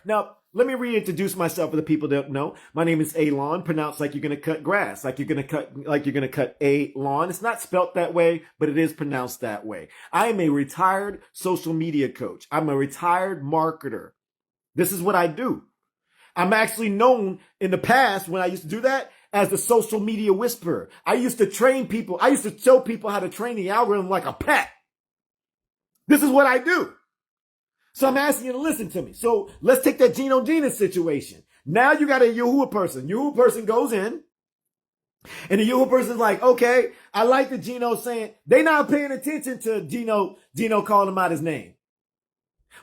Now, let me reintroduce myself for the people that don't know. My name is Alon, pronounced like you're going to cut grass, like you're going to cut a lawn. It's not spelt that way, but it is pronounced that way. I am a retired social media coach. I'm a retired marketer. This is what I do. I'm actually known in the past when I used to do that as the social media whisperer. I used to train people. I used to show people how to train the algorithm like a pet. This is what I do. So I'm asking you to listen to me. So let's take that Gino situation. Now you got a Yahuah person. Yahuah person goes in, and the Yahuah person's like, okay, I like the Gino saying, they not paying attention to Gino calling him out his name.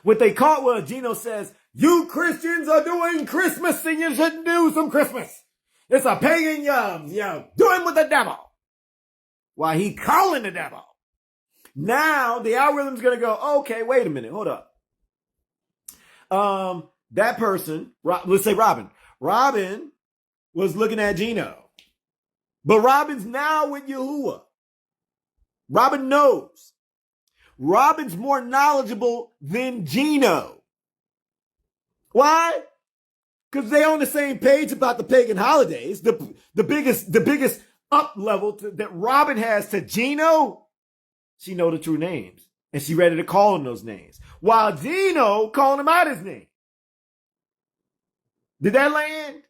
What they caught was Gino says, you Christians are doing Christmas and you shouldn't do some Christmas. It's a pagan, doing with the devil. Why he calling the devil. Now the algorithm's going to go, okay, wait a minute, hold up. That person, let's say Robin was looking at Gino, but Robin's now with Yahuah. Robin knows. Robin's more knowledgeable than Gino. Why? Because they on the same page about the pagan holidays. The biggest up level that Robin has to Gino, she know the true names. And she ready to call him those names. While Gino calling him out his name. Did that land?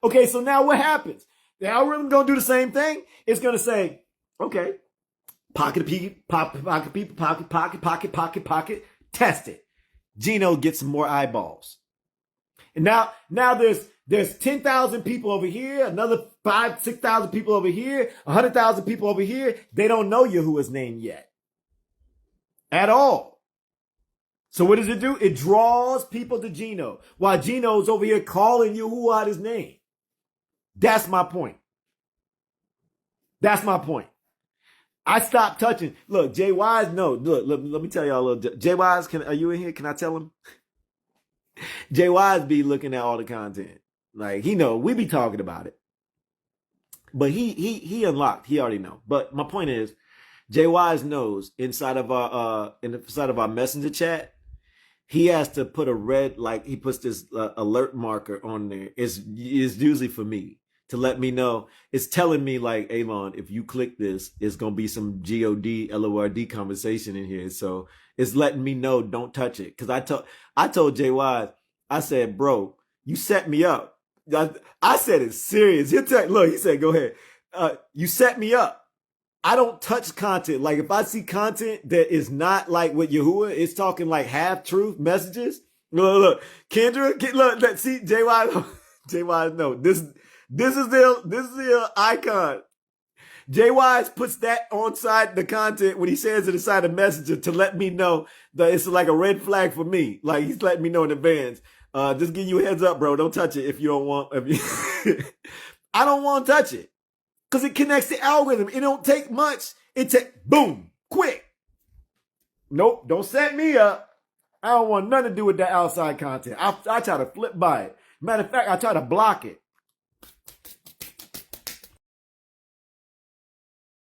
Okay, so now what happens? The algorithm gonna do the same thing. It's gonna say, okay, pocket, test it. Gino gets some more eyeballs. And now there's 10,000 people over here, another 6,000 people over here, 100,000 people over here. They don't know Yahuah's name yet. At all. So what does it do? It draws people to Gino while Gino's over here calling Yahuah out his name. That's my point. That's my point. I stopped touching. Look, Jay Wise, no. Look, let me tell y'all a little. Jay Wise, are you in here? Can I tell him? Jay Wise be looking at all the content. Like, he know, we be talking about it. But he unlocked. He already know. But my point is, Jay Wise knows inside of our messenger chat, he has to put a red, like he puts this alert marker on there. It's usually for me to let me know. It's telling me like, Alon, if you click this, it's going to be some GOD, conversation in here. So it's letting me know, don't touch it. Cause I told Jay Wise, I said, bro, you set me up. I said it's serious. Look, he said, go ahead. You set me up. I don't touch content. Like if I see content that is not like what Yahuah is talking, like half truth messages. Look, Kendra, look, see Jay Wise, no, this is the icon. Jay Wise puts that on side the content when he says it inside the messenger to let me know that it's like a red flag for me. Like he's letting me know in advance. Just give you a heads up, bro. Don't touch it if you don't want. I don't want to touch it. Because it connects the algorithm. It don't take much. Boom, quick. Nope, don't set me up. I don't want nothing to do with that outside content. I try to flip by it. Matter of fact, I try to block it.